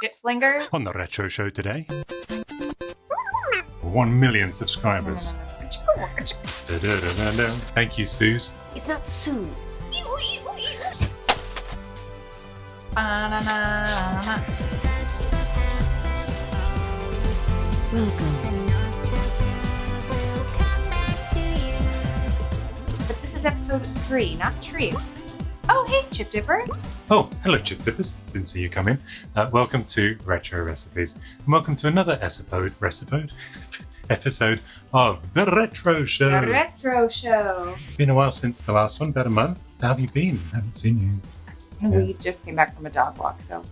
Shit flingers. On the Retro Show today, 1 million subscribers. Da-da-da-da-da. Thank you, Suze. It's not Suze. Ba-na-na-na-na. Welcome. But this is episode 3, not Treats. Oh, hey, Chip Dippers. Oh, hello, Chip Dippers. Didn't see you come in. Welcome to Retro Recipes. And welcome to another episode of The Retro Show. The Retro Show. It's been a while since the last one, about a month. How have you been? I haven't seen you. And we just came back from a dog walk, so.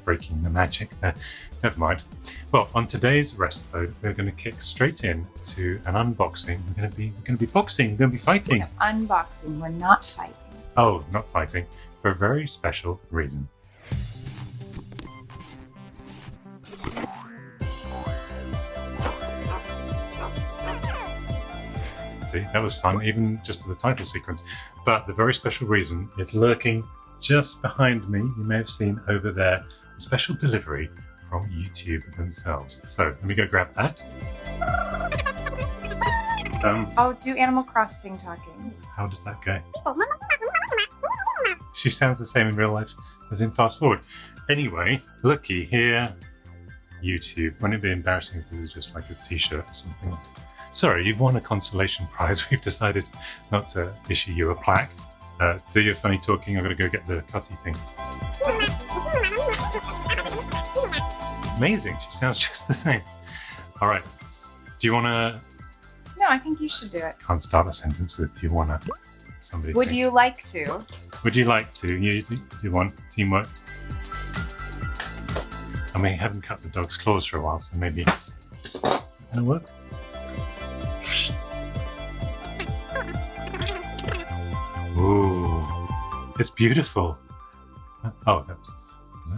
Breaking the magic there. Never mind. Well, on today's recipe, we're going to kick straight in to an unboxing. We're going to be boxing. We're going to be fighting. We're unboxing. We're not fighting. Oh, not fighting. For a very special reason. See, that was fun, even just for the title sequence. But the very special reason is lurking just behind me. You may have seen over there a special delivery from YouTube themselves. So let me go grab that. Oh, do Animal Crossing talking. How does that go? She sounds the same in real life as in fast forward. Anyway, looky here. YouTube. Wouldn't it be embarrassing if this is just like a t-shirt or something? Sorry, you've won a consolation prize. We've decided not to issue you a plaque. Do your funny talking. I'm going to go get the cutty thing. Amazing. She sounds just the same. All right. Do you want to... No, I think you should do it. Can't start a sentence with do you want to... Somebody Would think. you like to? Would you like to? You want teamwork? I mean, I haven't cut the dog's claws for a while, so maybe it's going to work. Ooh, it's beautiful. Oh,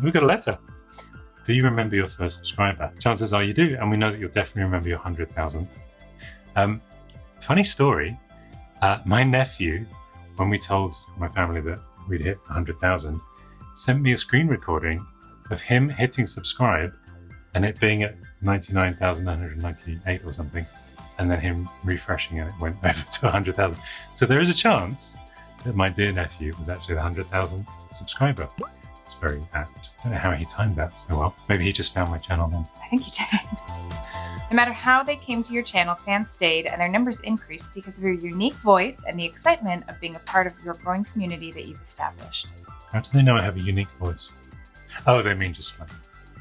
we got a letter. Do you remember your first subscriber? Chances are you do, and we know that you'll definitely remember your 100,000th. Funny story. My nephew, when we told my family that we'd hit 100,000, sent me a screen recording of him hitting subscribe and it being at 99,998 or something, and then him refreshing and it went over to 100,000. So there is a chance that my dear nephew was actually the 100,000th subscriber. It's very apt. I don't know how he timed that so well. Maybe he just found my channel then. I think you did. No matter how they came to your channel, fans stayed and their numbers increased because of your unique voice and the excitement of being a part of your growing community that you've established. How do they know I have a unique voice? Oh, they mean just like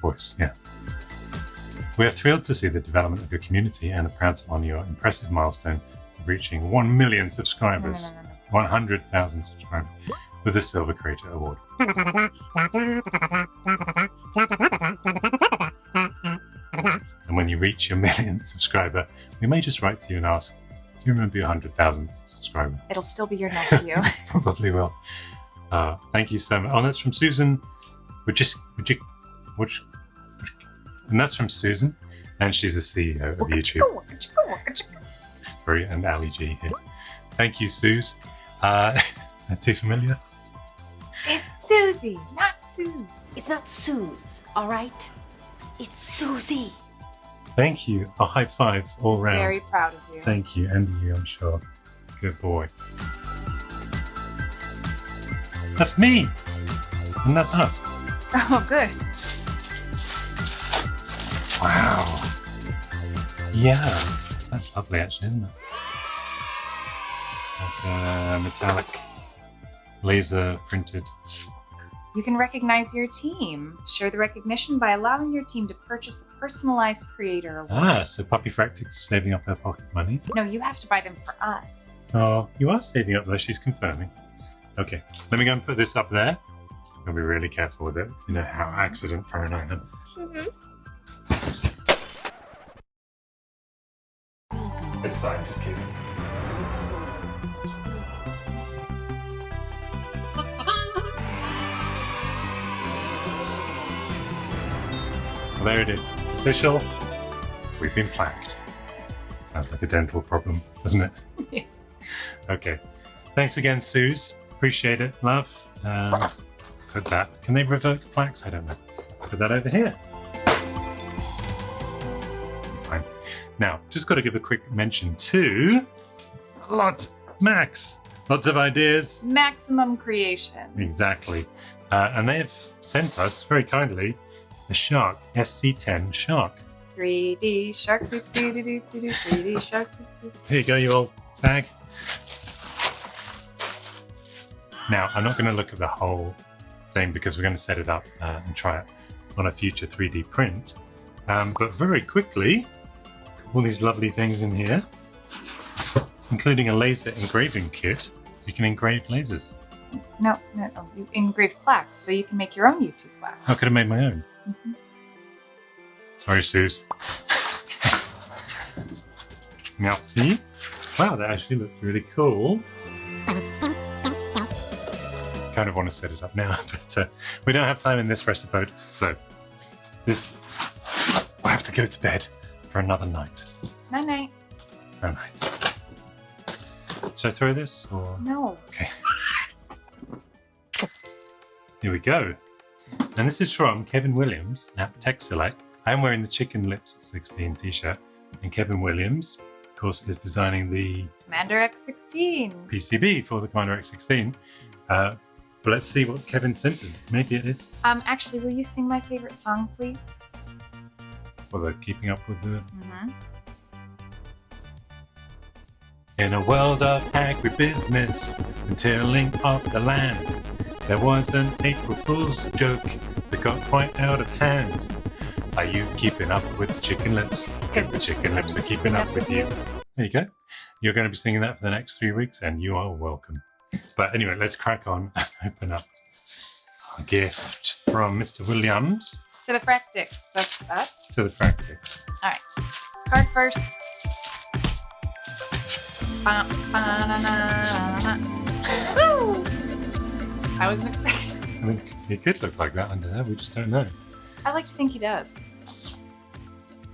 voice, yeah. We are thrilled to see the development of your community and are proud to honor your impressive milestone of reaching 1 million subscribers, 100,000 subscribers, with the Silver Creator Award. And when you reach your millionth subscriber, we may just write to you and ask, do you remember your 100,000th subscriber? It'll still be your nephew. Probably will. Thank you so much. Oh, that's from Susan. And that's from Susan, and she's the CEO of YouTube. And Ali G here. Thank you, Suze. Is that too familiar? It's Susie, not Sue. It's not Suze, all right? It's Susie. Thank you. A high five all round. Very proud of you. Thank you, and you, I'm sure. Good boy. That's me, and that's us. Oh, good. Wow. Yeah, that's lovely, actually, isn't it? Like a metallic, laser printed. You can recognize your team. Share the recognition by allowing your team to purchase a personalized creator award. Ah, so Puppy Fractic's saving up her pocket money. No, you have to buy them for us. Oh, you are saving up though, she's confirming. Okay, let me go and put this up there. I'll be really careful with it. You know how accident prone I am. It's fine, just kidding. Well, there it is. It's official. We've been plaqued. Sounds like a dental problem, doesn't it? Yeah. Okay. Thanks again, Suze. Appreciate it, love. Put that. Can they revoke plaques? I don't know. put that over here. Fine. Now, just got to give a quick mention to Max. Lots of ideas. Maximum creation. Exactly. And they have sent us, very kindly, the Shark, SC10 Shark. 3D shark, 3D shark. Here you go, you old bag. Now, I'm not going to look at the whole thing because we're going to set it up and try it on a future 3D print. But very quickly, all these lovely things in here, including a laser engraving kit, so you can engrave lasers. No. You engrave plaques, so you can make your own YouTube plaque. I could have made my own. Mm-hmm. Sorry, Suze. Merci. Wow, that actually looks really cool. Kind of want to set it up now, but we don't have time in this recipe, so this I have to go to bed for another night. Night night. No night. Should I throw this or No. okay? Here we go. And this is from Kevin Williams at Tech Select. I'm wearing the Chicken Lips 16 t-shirt, and Kevin Williams, of course, is designing the Commander X16. PCB for the Commander X16. But let's see what Kevin sent us. Maybe it is. Actually, will you sing my favorite song, please? For the keeping up with the... Mm-hmm. In a world of agribusiness and tilling of the land, there was an April Fool's joke that got quite out of hand. Are you keeping up with the Chicken Lips? Because the Chicken Lips are keeping up with you. There you go. You're going to be singing that for the next 3 weeks, and you are welcome. But anyway, let's crack on and open up a gift from Mr. Williams. To the Fractics. That's us. To the Fractics. All right. Card first. Woo! I wasn't expecting. I mean, he could look like that under there. We just don't know. I like to think he does.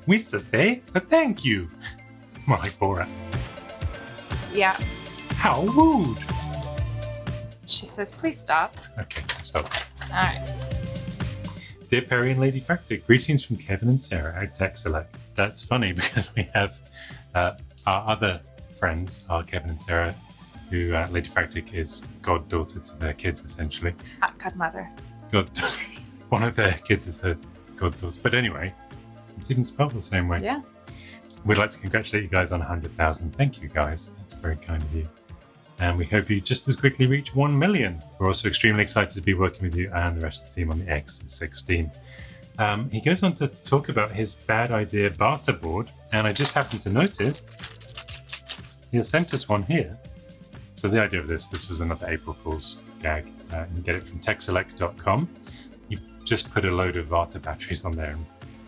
We still say, but thank you. It's more like Borat. Yeah. How rude. She says, please stop. Okay, stop. All right. Dear Perry and Lady Fractic, greetings from Kevin and Sarah at Tech Select. That's funny because we have our other friends, our Kevin and Sarah, who Lady Fractic is goddaughter to their kids, essentially. Godmother. One of their kids is her goddaughter. But anyway, it's even spelled the same way. Yeah. We'd like to congratulate you guys on 100,000. Thank you, guys. That's very kind of you. And we hope you just as quickly reach 1 million. We're also extremely excited to be working with you and the rest of the team on the X16. He goes on to talk about his bad idea barter board, and I just happened to notice he has sent us one here. So the idea of this was another April Fool's gag. You can get it from techselect.com. You just put a load of Varta batteries on there,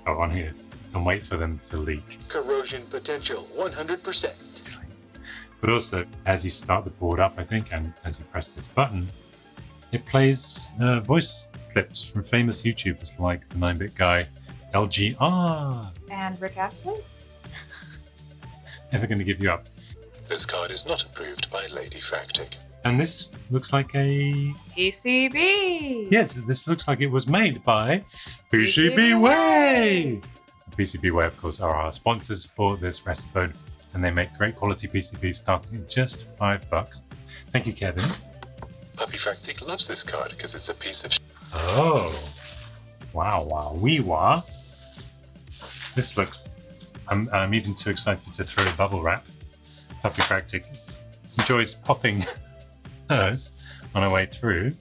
on here, and wait for them to leak. Corrosion potential 100%. But also, as you start the board up, I think, and as you press this button, it plays voice clips from famous YouTubers like the 9-Bit Guy, LGR. And Rick Astley? Never going to give you up. This card is not approved by Lady Fractic. And this looks like a... PCB! Yes, this looks like it was made by PCB PCB Way! PCB Way, of course, are our sponsors for this recipe, and they make great quality PCBs starting at just $5. Thank you, Kevin. Puppy Fractic loves this card because it's a piece of Oh, wow, wee wah. This looks... I'm even too excited to throw bubble wrap. Puppy Fractic enjoys popping hers on her way through.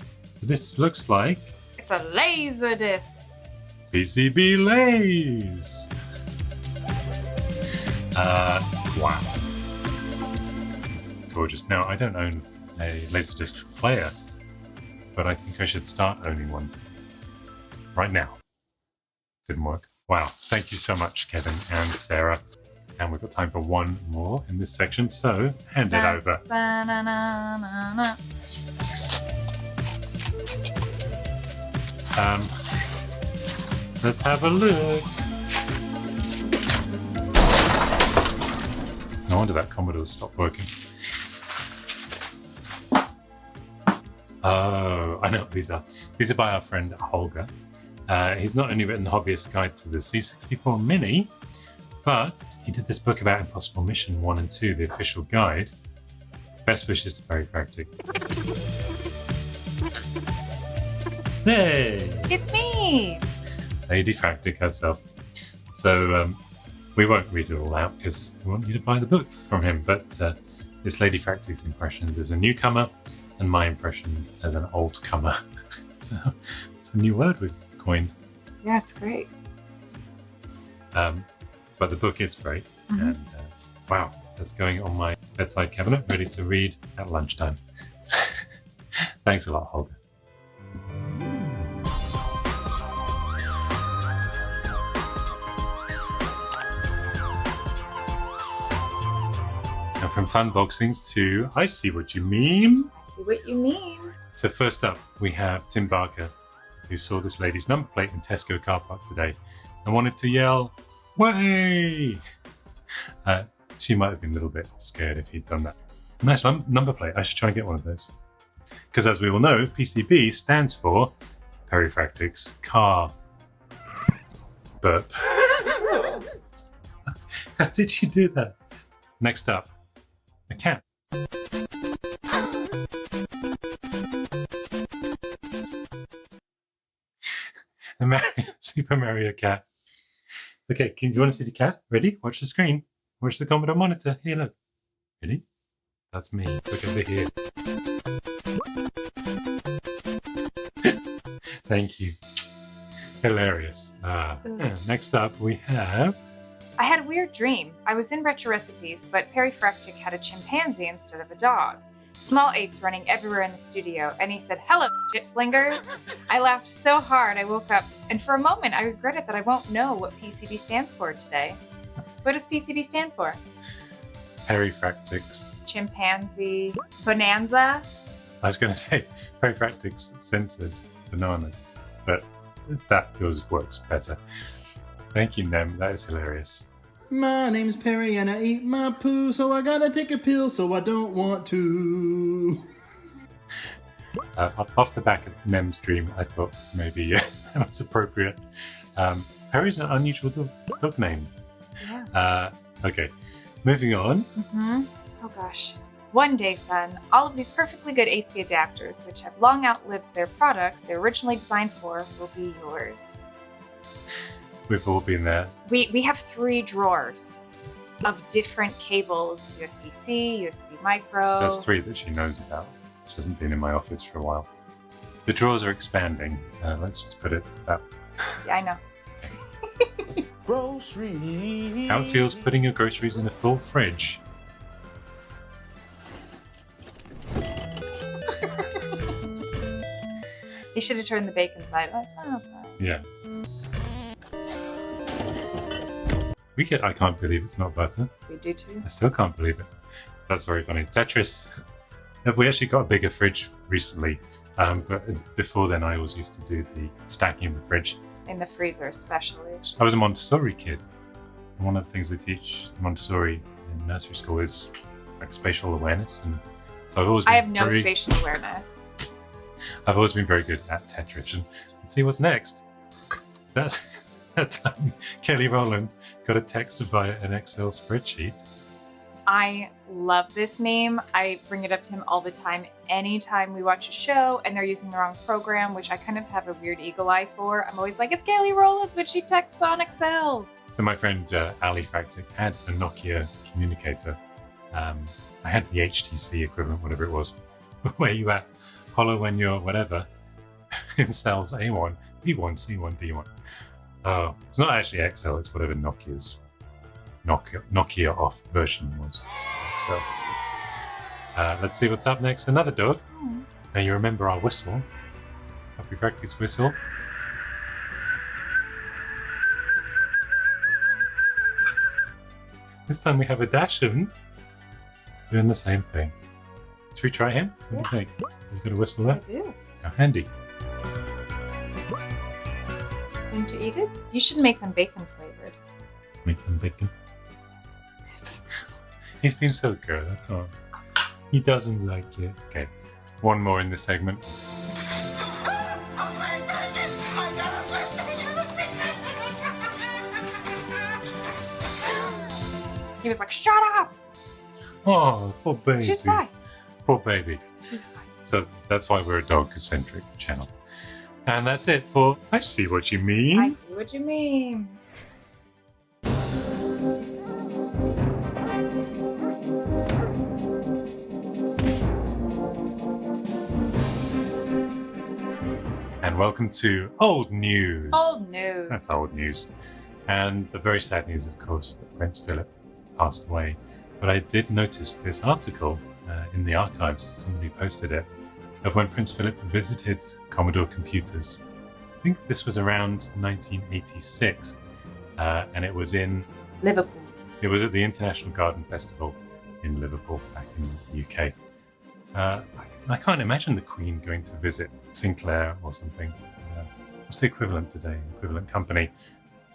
This looks like It's a laser disc. PCB Lays. Wow. It's gorgeous. Now, I don't own a Laserdisc player, but I think I should start owning one right now. Didn't work. Wow. Thank you so much, Kevin and Sarah. And we've got time for one more in this section, so hand it over. Let's have a look. No wonder that Commodore stopped working. Oh, I know what these are. These are by our friend Holger. He's not only written the Hobbyist Guide to the C64 Mini, but he did this book about Impossible Mission 1 and 2, the official guide. Best wishes to Perry Fractic. Hey! It's me! Lady Fractic herself. So we won't read it all out because we want you to buy the book from him, but it's Lady Fractic's impressions as a newcomer and my impressions as an old comer. So it's a new word we've coined. Yeah, it's great. But the book is great, and wow, that's going on my bedside cabinet, ready to read at lunchtime. Thanks a lot, Holger. And from FUnboxings to I See What You Mean. I see what you mean. So first up, we have Tim Barker, who saw this lady's number plate in Tesco car park today and wanted to yell, "Way!" She might have been a little bit scared if he'd done that. Nice number plate. I should try and get one of those. Because as we all know, PCB stands for Perry Fractic's car burp. How did you do that? Next up, a cat. A Super Mario cat. Okay, do you want to see the cat? Ready? Watch the screen. Watch the Commodore monitor. Here, look. Ready? That's me. Look over here. Thank you. Hilarious. Next up, we have... I had a weird dream. I was in Retro Recipes, but Perry Fractic had a chimpanzee instead of a dog. Small apes running everywhere in the studio, and he said, "Hello, shit flingers." I laughed so hard I woke up, and for a moment I regretted that I won't know what PCB stands for today. What does PCB stand for? Perry Fractic's... Chimpanzee Bonanza? I was going to say Perry Fractic's censored bananas, but that yours works better. Thank you, Nem. That is hilarious. My name's Perry and I eat my poo, so I gotta take a pill so I don't want to. Off the back of Nem's dream, I thought maybe that was appropriate. Perry's an unusual dog name. Yeah. Okay, moving on. Oh gosh. One day, son, all of these perfectly good AC adapters, which have long outlived their products they're originally designed for, will be yours. We've all been there. We have 3 drawers of different cables: USB-C, USB micro. There's 3 that she knows about. She hasn't been in my office for a while. The drawers are expanding. Let's just put it that way. Yeah, I know. Groceries. How it feels putting your groceries in a full fridge. You should have turned the bacon side. Oh, it's not outside. Yeah. We get I can't believe it's not butter. We do too. I still can't believe it. That's very funny. Tetris. We actually got a bigger fridge recently, but before then I always used to do the stacking of the fridge. In the freezer especially. I was a Montessori kid. And one of the things they teach in Montessori in nursery school is like spatial awareness, and so I've always been I have no spatial awareness. I've always been very good at Tetris. And let's see what's next. That time Kelly Rowland got a text via an Excel spreadsheet. I love this meme. I bring it up to him all the time. Anytime we watch a show and they're using the wrong program, which I kind of have a weird eagle eye for, I'm always like, it's Kelly Rowland, but she texts on Excel. So my friend Ali Fractic had a Nokia communicator. I had the HTC equivalent, whatever it was, where you at hollow when you're whatever in cells A1, B1, C1, D1. Oh, it's not actually Excel, it's whatever Nokia's Nokia off version was. So let's see what's up next. Another dog. Now you remember our whistle. Happy Fractic's whistle. This time we have a Dachshund doing the same thing. Should we try him? What do you think? You got a whistle there? I do. How handy. Going to eat it? You should make them bacon flavored. Make them bacon. He's been so good. I can't. He doesn't like it. Okay, one more in this segment. Oh my gosh, I got a he was like, shut up! Oh, poor baby. She's fine. Poor baby. She's fine. So that's why we're a dog-centric channel. And that's it for I See What You Mean. I see what you mean. And welcome to Old News. Old news. That's old news. And the very sad news, of course, that Prince Philip passed away. But I did notice this article in the archives, somebody posted it, of when Prince Philip visited Commodore computers. I think this was around 1986, and it was in Liverpool. It was at the International Garden Festival in Liverpool, back in the UK. I can't imagine the Queen going to visit Sinclair or something. What's the equivalent today? Equivalent company?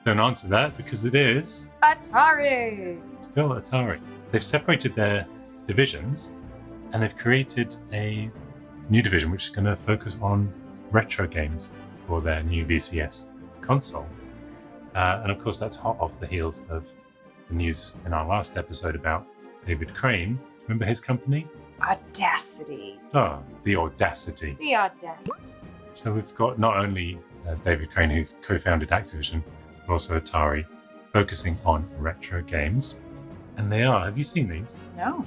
Don't answer that because it is Atari. still Atari. They've separated their divisions and they've created a new division which is going to focus on retro games for their new VCS console. And of course, that's hot off the heels of the news in our last episode about David Crane. Remember his company? Audacity. Oh, the audacity. The audacity. So we've got not only David Crane, who co-founded Activision, but also Atari, focusing on retro games. And they are, have you seen these? No.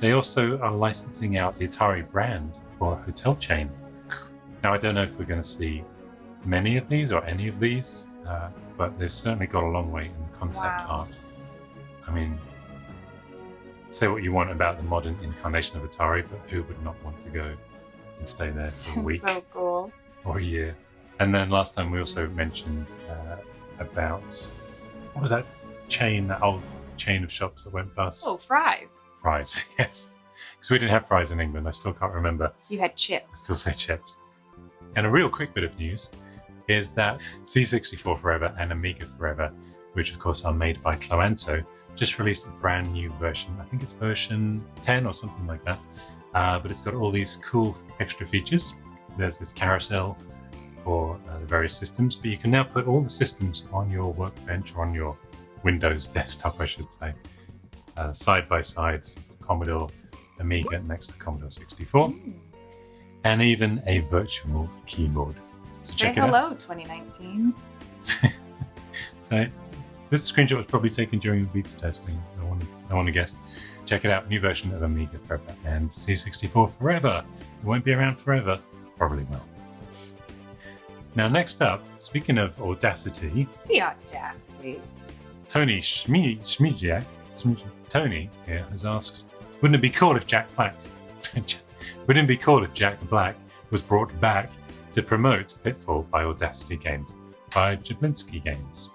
They also are licensing out the Atari brand for a hotel chain. Now, I don't know if we're going to see many of these or any of these, but they've certainly got a long way in concept art. I mean, say what you want about the modern incarnation of Atari, but who would not want to go and stay there for a week So cool. or a year? And then last time we also mentioned about, what was that chain, that old chain of shops that went bust? Oh, fries. Fries, yes. Because we didn't have fries in England. I still can't remember. You had I chips. still say chips. And a real quick bit of news is that C64 Forever and Amiga Forever, which of course are made by Cloanto, just released a brand new version. I think it's version 10 or something like that. But it's got all these cool extra features. There's this carousel for the various systems, but you can now put all the systems on your workbench or on your Windows desktop, I should say, side by side, Commodore Amiga next to Commodore 64, and even a virtual keyboard. So Say check it out. hello, 2019. So this screenshot was probably taken during beta testing. I want to guess. Check it out. New version of Amiga Forever and C64 Forever. It won't be around forever. Probably will. Now, next up, speaking of audacity, The audacity. Tony Schmidziak, Tony here has asked, wouldn't it be cool if Jack Black was brought back to promote Pitfall by Audacity Games by Jablinski Games?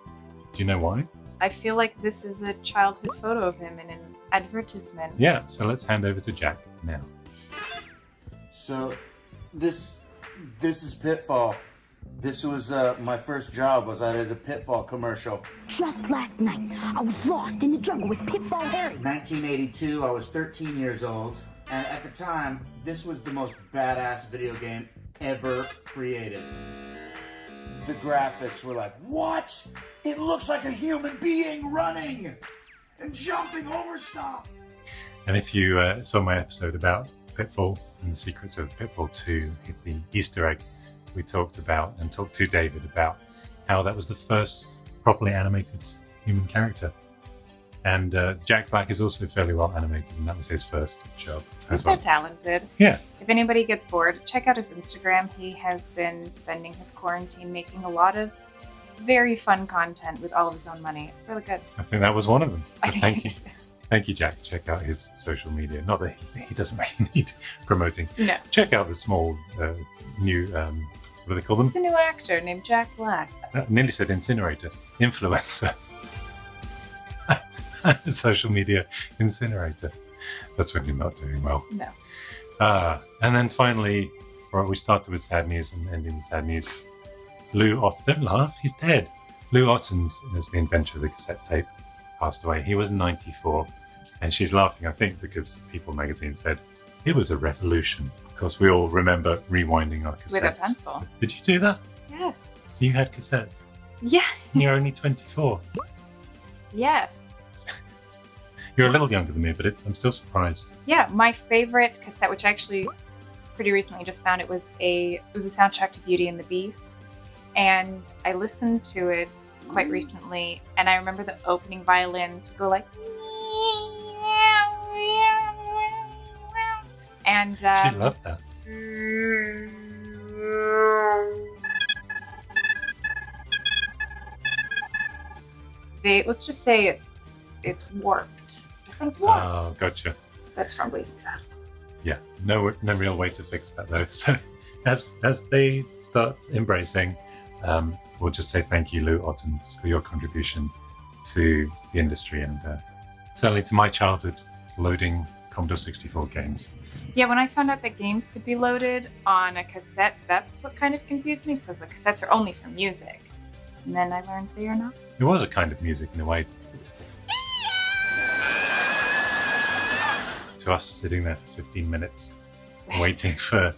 Do you know why? I feel like this is a childhood photo of him in an advertisement. Yeah, so let's hand over to Jack now. So, this is Pitfall. This was my first job. Was I did a Pitfall commercial. Just last night, I was lost in the jungle with Pitfall Harry. 1982. I was 13 years old, and at the time, this was the most badass video game ever created. The graphics were like, what? It looks like a human being running and jumping over stuff. And if you saw my episode about Pitfall and the secrets of Pitfall 2, hit the Easter egg, we talked to David about how that was the first properly animated human character. And Jack Black is also fairly well animated, and that was his first job He's as well. so talented. Yeah. If anybody gets bored, check out his Instagram. He has been spending his quarantine making a lot of very fun content with all of his own money. It's really good. I think that was one of them. So I think thank you. he's- Thank you, Jack. Check out his social media. Not that he doesn't really need promoting. No. Check out the small new, what do they call them? He's a new actor named Jack Black. Nearly said incinerator. Influencer. Social media incinerator. That's really not doing well. No. And then finally, we started with sad news and ending with sad news. Lou Otten, don't laugh, he's dead. Lou Ottens is the inventor of the cassette tape, passed away. He was 94. And she's laughing, I think, because People magazine said it was a revolution. Of course, we all remember rewinding our cassettes. With a pencil. Did you do that? Yes. So you had cassettes? Yeah. And you're only 24. Yes. You're a little younger than me, but I'm still surprised. Yeah, my favorite cassette, which I actually pretty recently just found, it was a soundtrack to Beauty and the Beast, and I listened to it quite recently, and I remember the opening violins would go like, and She loved that. Let's just say it's warped. This thing's warped. Oh, gotcha. That's from Blaze That. Yeah, no real way to fix that though. So as they start embracing, we'll just say thank you, Lou Ottens, for your contribution to the industry and certainly to my childhood loading Commodore 64 games. Yeah, when I found out that games could be loaded on a cassette, that's what kind of confused me, because I was like, cassettes are only for music. And then I learned they are not. It was a kind of music in a way. To us sitting there for 15 minutes waiting for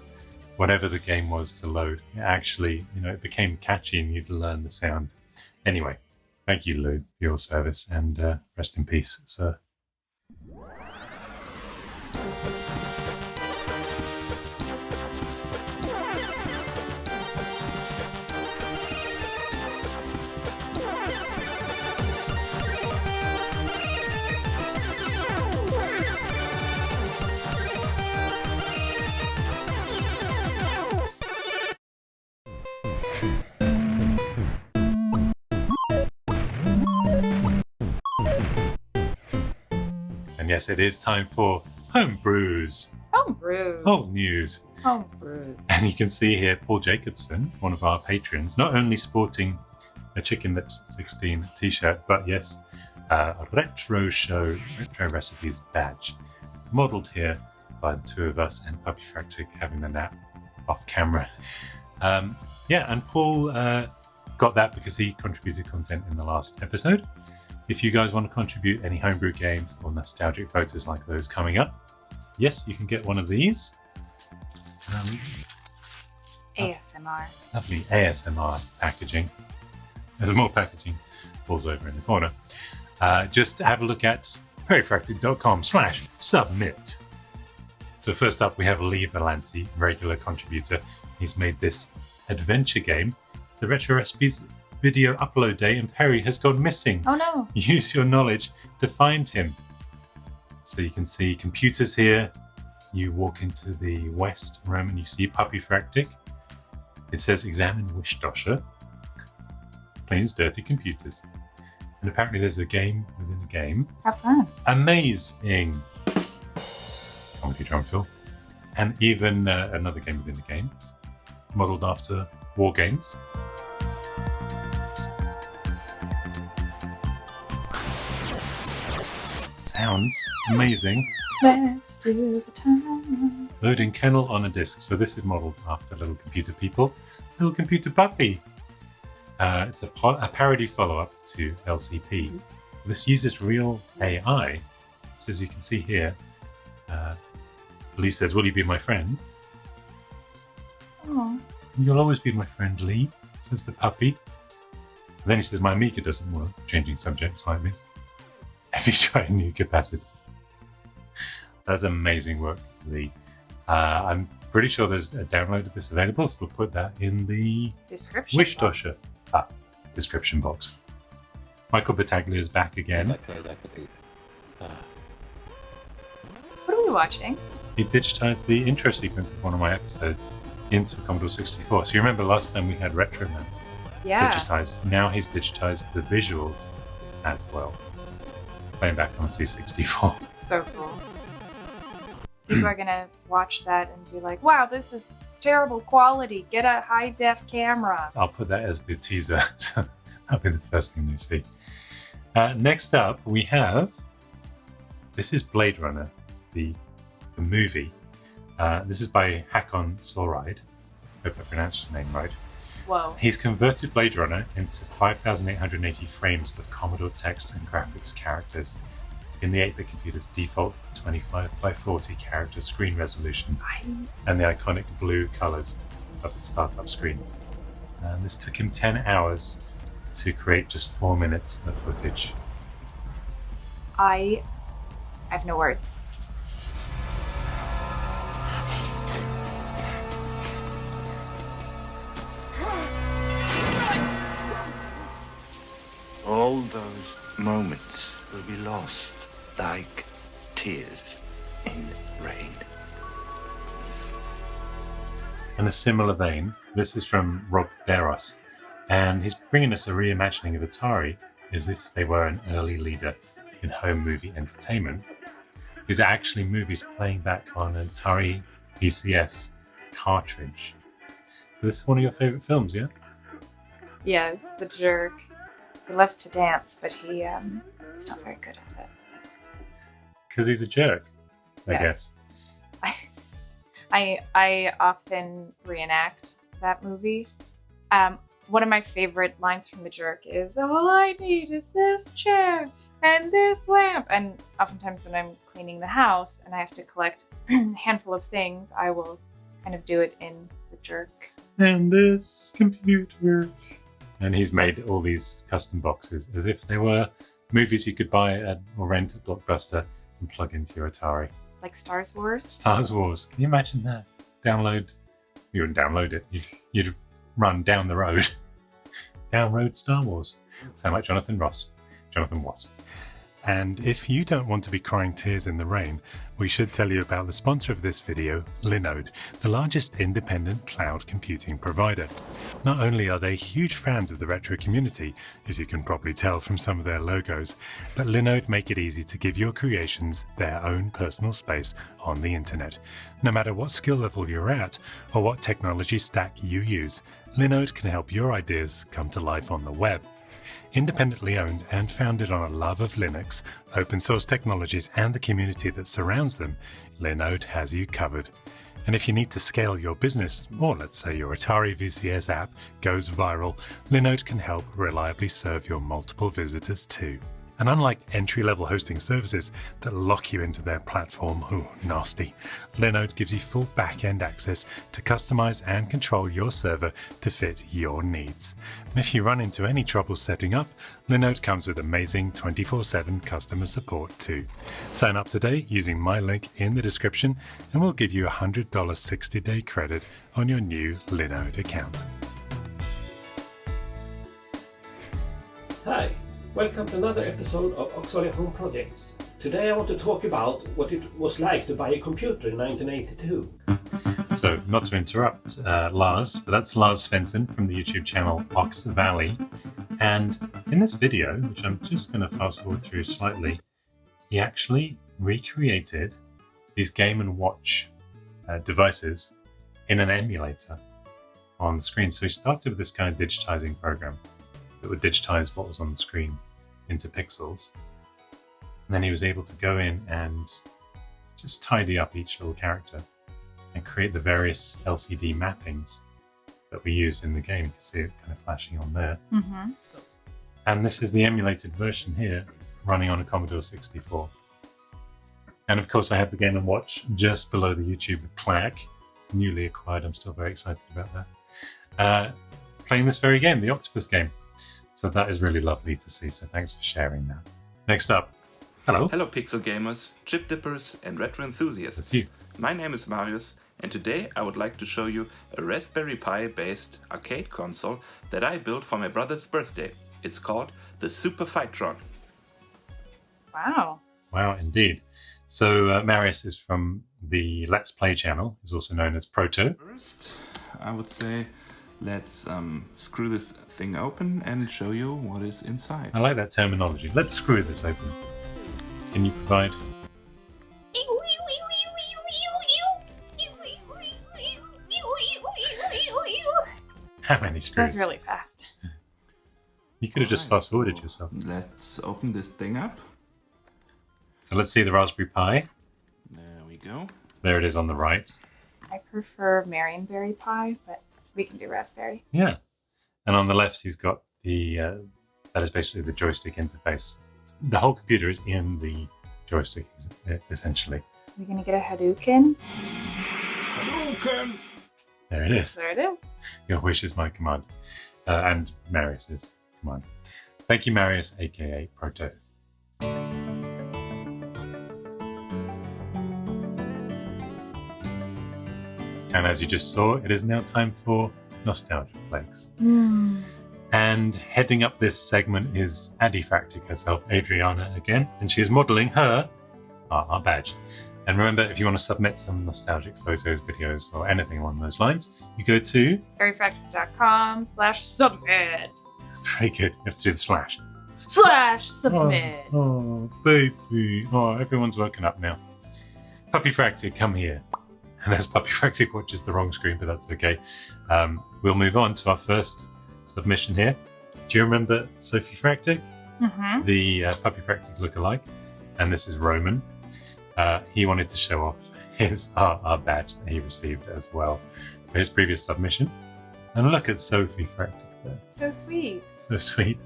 whatever the game was to load. It actually, it became catchy and you'd learn the sound. Anyway, thank you, Lou, for your service, and rest in peace, sir. Yes, it is time for Homebrews. Homebrews. Home news. Homebrews. And you can see here Paul Jacobson, one of our patrons, not only sporting a Chicken Lips 16 t-shirt, but yes, a retro recipes badge, modelled here by the two of us and Puppy Fractic having the nap off camera. And Paul got that because he contributed content in the last episode. If you guys want to contribute any homebrew games or nostalgic photos like those coming up, yes, you can get one of these. ASMR. Lovely ASMR packaging. There's more packaging. Falls over in the corner. Just have a look at veryfracted.com/submit. So first up, we have Lee Volante, regular contributor. He's made this adventure game. The Retro Recipes video upload day, and Perry has gone missing. Oh no. Use your knowledge to find him. So you can see computers here. You walk into the west room and you see Puppy Fractic. It says examine wish dosher. Cleans dirty computers. And apparently there's a game within a game. Have fun. Amazing. Comedy drum fill. And even another game within a game. Modelled after war games. Sounds amazing. Let's do the time. Loading kennel on a disc. So this is modelled after Little Computer People. Little Computer Puppy. It's a parody follow-up to LCP. This uses real AI. So as you can see here, Lee says, "Will you be my friend?" Oh. "You'll always be my friend, Lee," says the puppy. And then he says, "My Amiga doesn't work," changing subjects slightly. "Have you tried new capacitors?" That's amazing work, Lee. I'm pretty sure there's a download of this available, so we'll put that in the Description wish box. dosher description box. Michael Battaglia is back again. What are we watching? He digitized the intro sequence of one of my episodes into Commodore 64. So you remember last time we had Retromans Yeah. digitized. Now he's digitized the visuals as well. Playing back on C64. So cool. People are gonna watch that and be like, wow, this is terrible quality. Get a high def camera. I'll put that as the teaser. So that'll be the first thing they see. Next up, we have... This is Blade Runner, the movie. This is by Hakon Soride. Hope I pronounced his name right. Whoa. He's converted Blade Runner into 5,880 frames of Commodore text and graphics characters in the 8-bit computer's default 25 by 40 character screen resolution and the iconic blue colors of the startup screen. And this took him 10 hours to create just 4 minutes of footage. I I have no words. All those moments will be lost like tears in rain. In a similar vein, this is from Rob Barros, and he's bringing us a reimagining of Atari as if they were an early leader in home movie entertainment. These are actually movies playing back on an Atari VCS cartridge. So this is one of your favourite films, yeah? Yes, the jerk. He loves to dance, but he's not very good at it. Because he's a jerk, I Yes. guess. I often reenact that movie. One of my favorite lines from The Jerk is, "All I need is this chair and this lamp." And oftentimes when I'm cleaning the house and I have to collect a handful of things, I will kind of do it in The Jerk. And this computer. And he's made all these custom boxes as if they were movies you could buy or rent at Blockbuster and plug into your Atari. Like Star Wars. Star Wars. Can you imagine that? You wouldn't download it. You'd run down the road. Download Star Wars. Sound like Jonathan Ross. Jonathan Was. And if you don't want to be crying tears in the rain, we should tell you about the sponsor of this video, Linode, the largest independent cloud computing provider. Not only are they huge fans of the retro community, as you can probably tell from some of their logos, but Linode make it easy to give your creations their own personal space on the internet. No matter what skill level you're at, or what technology stack you use, Linode can help your ideas come to life on the web. Independently owned and founded on a love of Linux, open source technologies and the community that surrounds them, Linode has you covered. And if you need to scale your business, or let's say your Atari VCS app goes viral, Linode can help reliably serve your multiple visitors too. And unlike entry-level hosting services that lock you into their platform, nasty, Linode gives you full back-end access to customize and control your server to fit your needs. And if you run into any trouble setting up, Linode comes with amazing 24/7 customer support too. Sign up today using my link in the description and we'll give you a $100 60-day credit on your new Linode account. Hi, welcome to another episode of Auxiliary Home Projects. Today I want to talk about what it was like to buy a computer in 1982. So, not to interrupt Lars, but that's Lars Svensson from the YouTube channel Ox Valley. And in this video, which I'm just going to fast forward through slightly, he actually recreated these Game & Watch devices in an emulator on the screen. So he started with this kind of digitizing program that would digitize what was on the screen into pixels. And then he was able to go in and just tidy up each little character and create the various LCD mappings that we use in the game. You can see it kind of flashing on there. Mm-hmm. And this is the emulated version here running on a Commodore 64. And of course I have the Game & Watch just below the YouTube Plaque, newly acquired. I'm still very excited about that. Playing this very game, the Octopus game. So that is really lovely to see. So thanks for sharing that. Next up, hello. Hello pixel gamers, chip dippers and retro enthusiasts. That's you. My name is Marius and today I would like to show you a Raspberry Pi based arcade console that I built for my brother's birthday. It's called the Super Fightron. Wow. Wow, indeed. So Marius is from the Let's Play channel. He's also known as Proto. First, I would say let's screw this thing open and show you what is inside. I like that terminology. Let's screw this open. Can you provide? How many That screws? was really fast. You could have just fast forwarded yourself. Let's open this thing up. So let's see the Raspberry Pi. There we go. So there it is on the right. I prefer Marionberry Pie, but we can do raspberry. Yeah. And on the left, he's got the, that is basically the joystick interface. The whole computer is in the joystick, essentially. We're gonna get a Hadouken. Hadouken! There it is. There it is. Your wish is my command. And Marius's command. Thank you, Marius, aka Proto. And as you just saw, it is now time for Nostalgia Flakes. And heading up this segment is Adifractic herself, Adriana again, and she is modelling her our badge. And remember, if you want to submit some nostalgic photos, videos, or anything along those lines, you go to perryfractic.com/submit. Very good. You have to do the slash. /submit. Oh, baby. Oh, everyone's woken up now. Puppy Fractic, come here. And as Puppy Fractic watches the wrong screen, but that's okay. We'll move on to our first submission here. Do you remember Sophie Fractic? Mm-hmm. The Puppy Fractic lookalike. And this is Roman. He wanted to show off his our badge that he received as well for his previous submission. And look at Sophie Fractic there. So sweet. So sweet.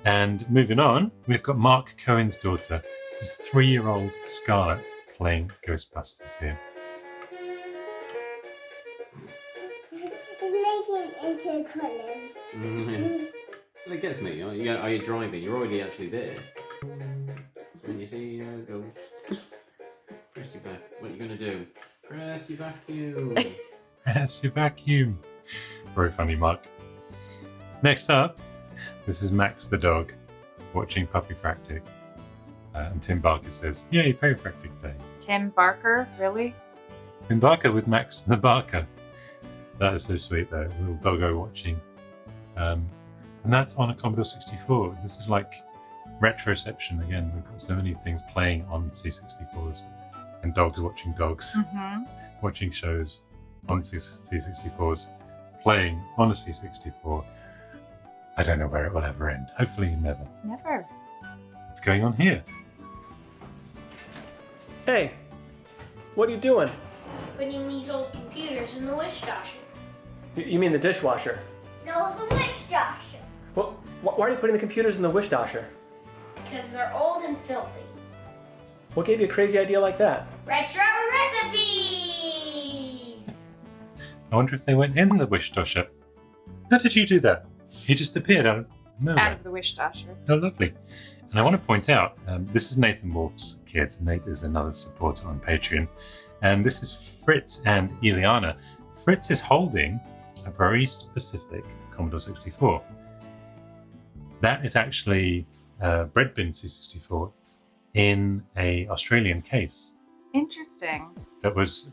And moving on, we've got Mark Cohen's daughter, just 3-year-old Scarlett, playing Ghostbusters here. Making into colours. Well, it gets me. Are you driving? You're already actually there. When you see ghost, press your back. What are you going to do? Press your vacuum. Press your vacuum. Very funny, Mark. Next up, this is Max the dog watching Puppy Fractic. And Tim Barker says, "Yay, Puppy Fractic Day." Tim Barker, really? Tim Barker with Max the Barker. That is so sweet, though. Little doggo watching. And that's on a Commodore 64. This is like retroception again. We've got so many things playing on C64s. And dogs watching dogs. Mm-hmm. Watching shows on C64s. Playing on a C64. I don't know where it will ever end. Hopefully never. Never. What's going on here? Hey, what are you doing? Putting these old computers in the dishwasher. You mean the dishwasher? No, the dishwasher. Well, why are you putting the computers in the dishwasher? Because they're old and filthy. What gave you a crazy idea like that? Retro recipes! I wonder if they went in the wish dosher. How did you do that? He just appeared out of nowhere. Out of the wish dasher. Oh, lovely. And I want to point out, this is Nathan Wolf's kids. Nate is another supporter on Patreon. And this is Fritz and Ileana. Fritz is holding a very specific Commodore 64. That is actually Bread Bin C64 in a Australian case. Interesting. That was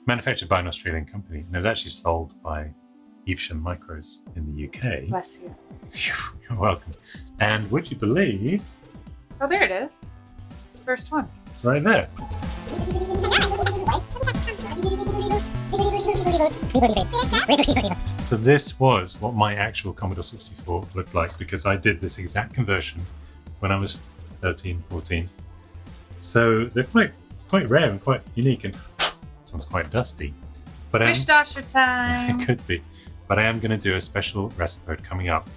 manufactured by an Australian company. And it was actually sold by Evesham Micros in the UK. Bless you. You're welcome. And would you believe... Oh, there it is. It's the first one. It's right there. So this was what my actual Commodore 64 looked like, because I did this exact conversion when I was 13, 14. So they're quite rare and quite unique, and this one's quite dusty. But Wish dasher time! It could be. But I am going to do a special recipe coming up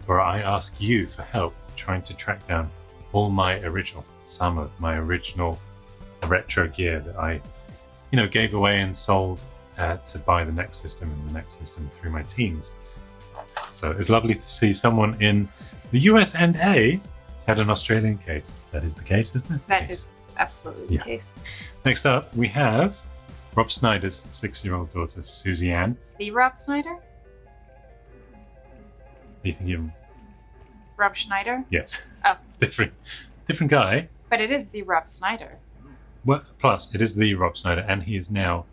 where I ask you for help trying to track down all some of my original retro gear that I, gave away and sold to buy the next system and the next system through my teens. So it's lovely to see someone in the US and A had an Australian case. That is the case, isn't it? That is absolutely the case. Next up, we have Rob Snyder's 6-year-old daughter, Susie Ann. The Rob Snyder? You think him? Rob Schneider? Yes. Oh. Different guy. But it is the Rob Snyder. Well, plus, it is the Rob Snyder, and he is now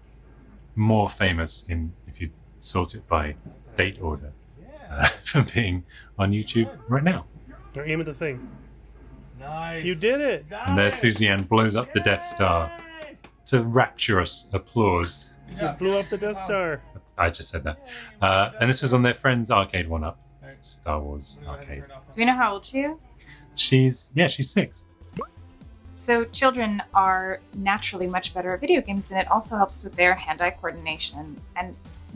more famous if you sort it by date order for being on YouTube right now. Or aim at the thing. Nice. You did it. And there Susie Ann blows up the Death Star to rapturous applause. You blew up the Death Star. I just said that. And this was on their friend's arcade one-up, Star Wars arcade. Do we know how old she is? She's 6. So children are naturally much better at video games, and it also helps with their hand-eye coordination. And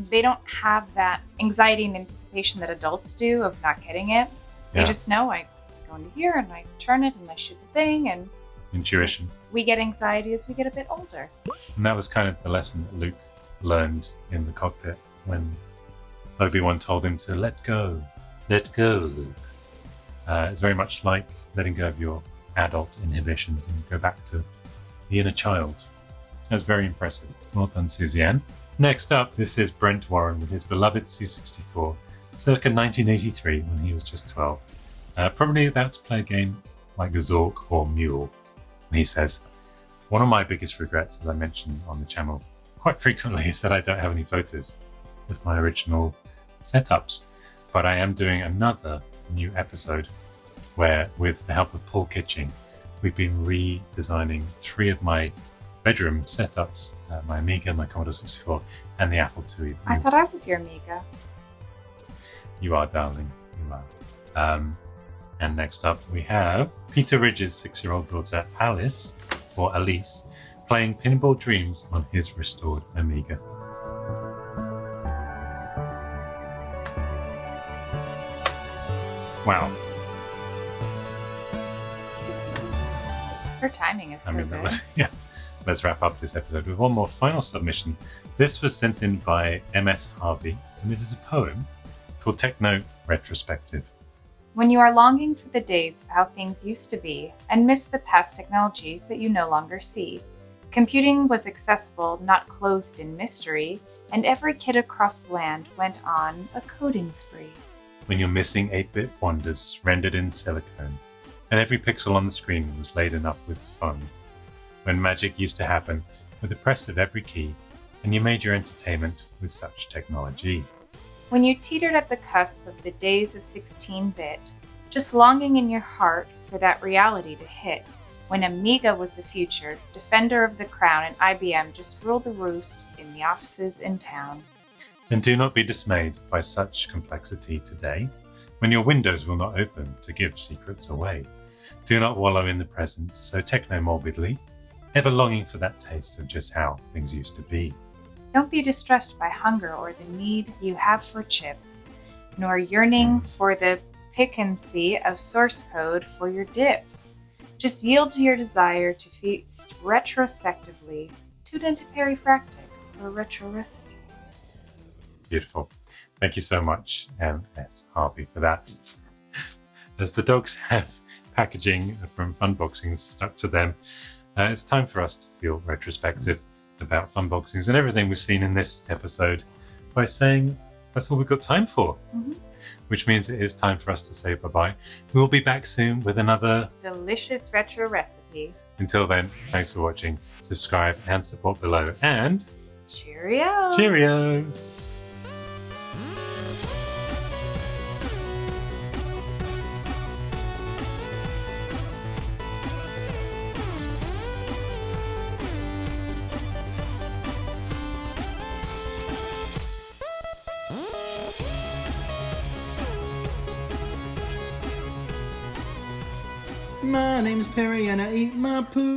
they don't have that anxiety and anticipation that adults do of not getting it. They just know I go into here and I turn it and I shoot the thing, and Intuition. we get anxiety as we get a bit older. And that was kind of the lesson that Luke learned in the cockpit when Obi-Wan told him to let go. Let go, Luke. It's very much like letting go of your adult inhibitions and go back to the inner child. That's very impressive. Well done, Suzanne. Next up, this is Brent Warren with his beloved C64, circa 1983 when he was just 12. Probably about to play a game like Zork or Mule. And he says, one of my biggest regrets, as I mentioned on the channel quite frequently, is that I don't have any photos of my original setups. But I am doing another new episode where, with the help of Paul Kitching, we've been redesigning 3 of my bedroom setups, my Amiga, my Commodore 64, and the Apple II. I thought I was your Amiga. You are, darling. You are. And next up, we have Peter Ridge's 6-year-old daughter, Alice, or Alice, playing Pinball Dreams on his restored Amiga. Wow. Her timing is so good. Yeah. Let's wrap up this episode with one more final submission. This was sent in by MS Harvey, and it is a poem called Techno Retrospective. When you are longing for the days of how things used to be and miss the past technologies that you no longer see, computing was accessible, not clothed in mystery, and every kid across the land went on a coding spree. When you're missing 8-bit wonders rendered in silicone, and every pixel on the screen was laden up with fun. When magic used to happen with the press of every key, and you made your entertainment with such technology. When you teetered at the cusp of the days of 16-bit, just longing in your heart for that reality to hit, when Amiga was the future, defender of the crown, and IBM just ruled the roost in the offices in town. And do not be dismayed by such complexity today, when your windows will not open to give secrets away. Do not wallow in the present so techno-morbidly, ever longing for that taste of just how things used to be. Don't be distressed by hunger or the need you have for chips, nor yearning for the piquancy of source code for your dips. Just yield to your desire to feast retrospectively. Tune into Perifractic for a retro recipe. Beautiful. Thank you so much, MS Harvey, for that. As the dogs have packaging from FUnboxing stuck to them, it's time for us to feel retrospective about FUnboxings and everything we've seen in this episode by saying that's all we've got time for. Which means it is time for us to say bye-bye. We will be back soon with another delicious retro recipe. Until then, thanks for watching. Subscribe and support below. And cheerio! Cheerio! My name's Perry and I eat my poo.